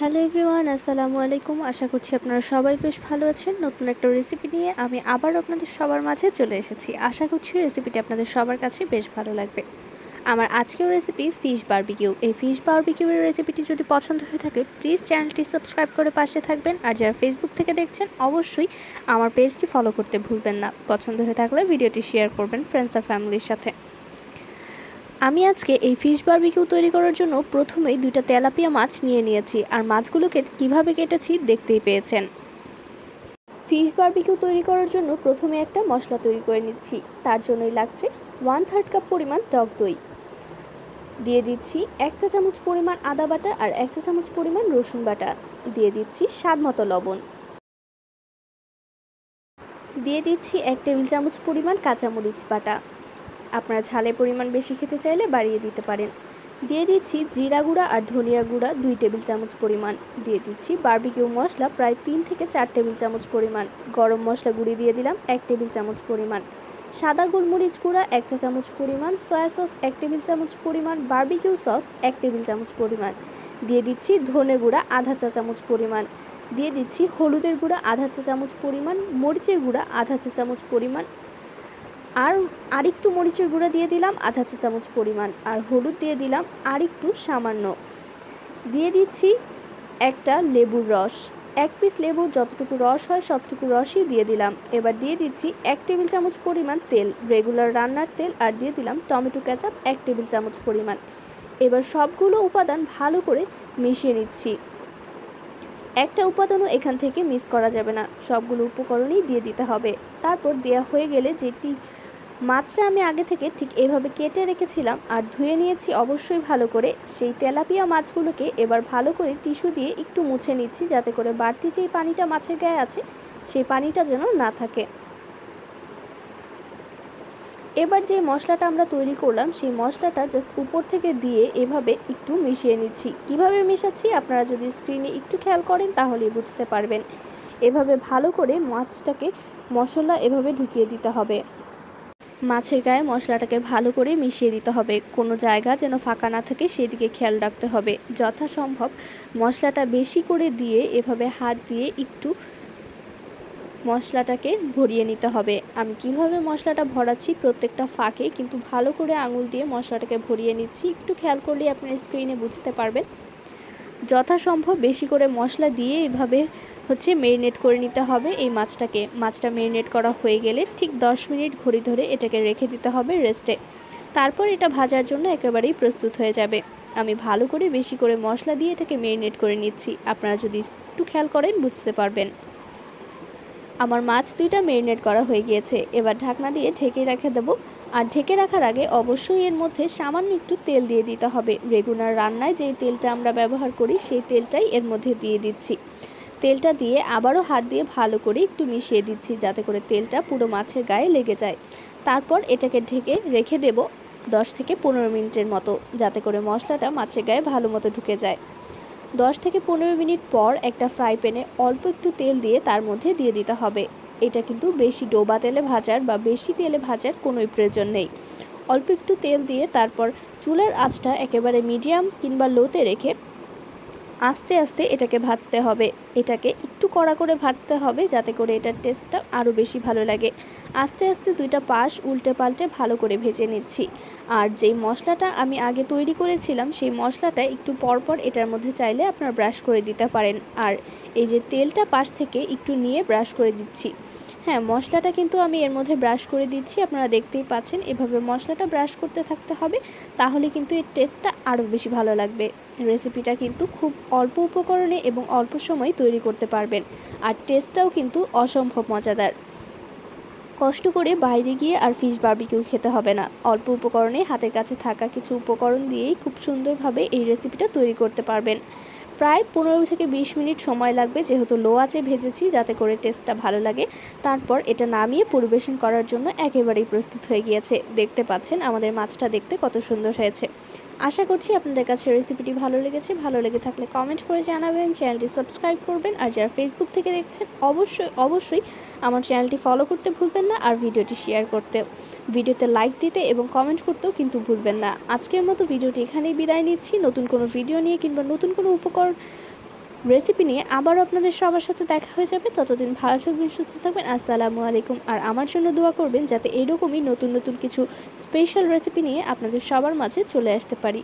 Hello everyone, আসসালামু আলাইকুম। আশা করছি আপনারা সবাই বেশ ভালো আছেন। নতুন একটা রেসিপি নিয়ে আমি আবার আপনাদের সবার মাঝে চলে এসেছি। আশা করছি রেসিপিটি আপনাদের সবার কাছে বেশ ভালো লাগবে। আমার আজকের রেসিপি ফিশ বারবিকিউ। এই ফিশ বারবিকিউয়ের রেসিপিটি যদি পছন্দ হয়ে থাকে প্লিজ চ্যানেলটি সাবস্ক্রাইব করে পাশে থাকবেন। আর যারা ফেসবুক থেকে দেখছেন অবশ্যই আমার পেজটি ফলো করতে ভুলবেন না। পছন্দ হয়ে থাকলে ভিডিওটি শেয়ার করবেন ফ্রেন্ডস আর ফ্যামিলির সাথে। আমি আজকে এই ফিশ বারবিকিউ তৈরি করার জন্য প্রথমেই দুইটা তেলাপিয়া মাছ নিয়ে নিয়েছি, আর মাছগুলোকে কিভাবে কেটেছি দেখতেই পেয়েছেন। ফিশ বারবিকিউ তৈরি করার জন্য প্রথমে একটা মশলা তৈরি করে নিচ্ছি। তার জন্যই লাগছে 1/3 কাপ পরিমাণ টক দই, দিয়ে দিচ্ছি 1 চা চামচ পরিমাণ আদা বাটা আর 1 চা চামচ পরিমাণ রসুন বাটা, দিয়ে দিচ্ছি স্বাদ মতো লবণ, দিয়ে দিচ্ছি 1 টেবিল চামচ পরিমাণ কাঁচামরিচ বাটা। আপনারা ঝালের পরিমাণ বেশি খেতে চাইলে বাড়িয়ে দিতে পারেন। দিয়ে দিচ্ছি জিরা গুঁড়া আর ধনিয়া গুঁড়া 2 টেবিল চামচ পরিমাণ, দিয়ে দিচ্ছি বারবিকিউ মশলা প্রায় 3 থেকে 4 টেবিল চামচ পরিমাণ, গরম মশলা গুঁড়ি দিয়ে দিলাম 1 টেবিল চামচ পরিমাণ, সাদা গোলমরিচ গুঁড়া 1 চা চামচ পরিমাণ, সয়া সস 1 টেবিল চামচ পরিমাণ, বারবিকিউ সস 1 টেবিল চামচ পরিমাণ, দিয়ে দিচ্ছি ধনে গুঁড়া আধা চা চামচ পরিমাণ, দিয়ে দিচ্ছি হলুদের গুঁড়া আধা চা চামচ পরিমাণ, মরিচের গুঁড়া আধা চা চামচ পরিমাণ, আর আরেকটু মরিচের গুঁড়া দিয়ে দিলাম আধা চা চামচ পরিমাণ, আর হলুদ দিয়ে দিলাম আরেকটু সামান্য, দিয়ে দিচ্ছি একটা লেবুর রস, 1 পিস লেবুর যতটুকু রস হয় সবটুকু রসই দিয়ে দিলাম। এবার দিয়ে দিচ্ছি 1 টেবিল চামচ পরিমাণ তেল, রেগুলার রান্নার তেল, আর দিয়ে দিলাম টমেটো কেচাপ 1 টেবিল চামচ পরিমাণ। এবার সবগুলো উপাদান ভালো করে মিশিয়ে নিচ্ছি। একটা উপাদানও এখান থেকে মিস করা যাবে না, সবগুলো উপকরণই দিয়ে দিতে হবে। তারপর দেওয়া হয়ে গেলে যেটি মাছটা আমি আগে থেকে ঠিক এভাবে কেটে রেখেছিলাম আর ধুয়ে নিয়েছি অবশ্যই ভালো করে, সেই তেলাপিয়া মাছগুলোকে এবার ভালো করে টিস্যু দিয়ে একটু মুছে নিচ্ছি, যাতে করে বাড়তি যেই পানিটা মাছের গায়ে আছে সেই পানিটা যেন না থাকে। এবার যে মশলাটা আমরা তৈরি করলাম সেই মশলাটা জাস্ট উপর থেকে দিয়ে এভাবে একটু মিশিয়ে নিচ্ছি। কিভাবে মেশাচ্ছি আপনারা যদি স্ক্রিনে একটু খেয়াল করেন তাহলেই বুঝতে পারবেন। এভাবে ভালো করে মাছটাকে মশলা এভাবে ঢুকিয়ে দিতে হবে। মাছের গায়ে মশলাটাকে ভালো করে মিশিয়ে দিতে হবে, কোনো জায়গা যেন ফাঁকা না থাকে সেদিকে খেয়াল রাখতে হবে। যথাসম্ভব মশলাটা বেশি করে দিয়ে এভাবে হাত দিয়ে একটু মশলাটাকে ভরিয়ে নিতে হবে। আমি কিভাবে মশলাটা ভরাচ্ছি প্রত্যেকটা ফাঁকে কিন্তু ভালো করে আঙুল দিয়ে মশলাটাকে ভরিয়ে নিচ্ছি, একটু খেয়াল করলে আপনার স্ক্রিনে বুঝতে পারবেন। যথাসম্ভব বেশি করে মশলা দিয়ে এভাবে মেরিনেট করে নিতে হবে এই মাছটাকে। মাছটা মেরিনেট করা হয়ে গেলে ঠিক 10 মিনিট ঘড়ি ধরে এটাকে রেখে দিতে হবে রেস্টে। তারপর এটা ভাজার জন্য একেবারেই প্রস্তুত হয়ে যাবে। আমি ভালো করে বেশি করে মশলা দিয়ে এটাকে মেরিনেট করে নিচ্ছি, আপনারা যদি একটু খেয়াল করেন বুঝতে পারবেন। আমার মাছ দুইটা মেরিনেট করা হয়ে গিয়েছে, এবার ঢাকনা দিয়ে ঢেকে রেখে দেবো। আর ঢেকে রাখার আগে অবশ্যই এর মধ্যে সামান্য একটু তেল দিয়ে দিতে হবে। রেগুলার রান্নায় যেই তেলটা আমরা ব্যবহার করি সেই তেলটাই এর মধ্যে দিয়ে দিচ্ছি। তেলটা দিয়ে আবারও হাত দিয়ে ভালো করে একটু মিশিয়ে দিচ্ছি, যাতে করে তেলটা পুরো মাছের গায়ে লেগে যায়। তারপর এটাকে ঢেকে রেখে দেব 10 থেকে 15 মিনিটের মতো, যাতে করে মশলাটা মাছের গায়ে ভালো মতো ঢুকে যায়। 10 থেকে 15 মিনিট পর একটা ফ্রাই প্যানে অল্প একটু তেল দিয়ে তার মধ্যে দিয়ে দিতে হবে। এটা কিন্তু বেশি ডোবা তেলে ভাজার বা বেশি তেলে ভাজার কোনোই প্রয়োজন নেই। অল্প একটু তেল দিয়ে তারপর চুলার আঁচটা একেবারে মিডিয়াম কিংবা লোতে রেখে আস্তে আস্তে এটাকে ভাজতে হবে। এটাকে একটু কড়া করে ভাজতে হবে, যাতে করে এটার টেস্টটা আরও বেশি ভালো লাগে। আস্তে আস্তে দুইটা পাশ উল্টে পাল্টে ভালো করে ভেজে নিচ্ছি। আর যেই মশলাটা আমি আগে তৈরি করেছিলাম সেই মশলাটা একটু পরপর এটার মধ্যে চাইলে আপনারা ব্রাশ করে দিতে পারেন। আর এই যে তেলটা পাশ থেকে একটু নিয়ে ব্রাশ করে দিচ্ছি। হ্যাঁ, মশলাটা কিন্তু আমি এর মধ্যে ব্রাশ করে দিচ্ছি, আপনারা দেখতেই পাচ্ছেন। এভাবে মশলাটা ব্রাশ করতে থাকতে হবে, তাহলে কিন্তু এর টেস্টটা আরও বেশি ভালো লাগবে। রেসিপিটা কিন্তু খুব অল্প উপকরণে এবং অল্প সময় তৈরি করতে পারবেন, আর টেস্টটাও কিন্তু অসম্ভব মজাদার। কষ্ট করে বাইরে গিয়ে আর ফিশ বারবিকিউ খেতে হবে না, অল্প উপকরণে হাতের কাছে থাকা কিছু উপকরণ দিয়েই খুব সুন্দরভাবে এই রেসিপিটা তৈরি করতে পারবেন। প্রায় 15 থেকে 20 মিনিট সময় লাগবে, যেহেতু লো আঁচে ভেজেছি, যাতে করে টেস্টটা ভালো লাগে। তারপর এটা নামিয়ে পরিবেশন করার জন্য একেবারেই প্রস্তুত হয়ে গিয়েছে। দেখতে পাচ্ছেন আমাদের মাছটা দেখতে কত সুন্দর হয়েছে। আশা করছি আপনাদের কাছে রেসিপিটি ভালো লেগেছে। ভালো লেগে থাকলে কমেন্ট করে জানাবেন, চ্যানেলটি সাবস্ক্রাইব করবেন। আর যারা ফেসবুক থেকে দেখছেন অবশ্যই আমার চ্যানেলটি ফলো করতে ভুলবেন না, আর ভিডিওটি শেয়ার করতে, ভিডিওতে লাইক দিতে এবং কমেন্ট করতেও কিন্তু ভুলবেন না। আজকের মতো ভিডিওটি এখানেই বিদায় নিচ্ছি। নতুন কোনো ভিডিও নিয়ে কিংবা নতুন কোনো উপকরণ রেসিপি নিয়ে আবারও আপনাদের সবার সাথে দেখা হয়ে যাবে। ততদিন ভালো থাকবেন, সুস্থ থাকবেন। আসসালামু আলাইকুম। আর আমার জন্য দোয়া করবেন যাতে এরকমই নতুন নতুন কিছু স্পেশাল রেসিপি নিয়ে আপনাদের সবার মাঝে চলে আসতে পারি।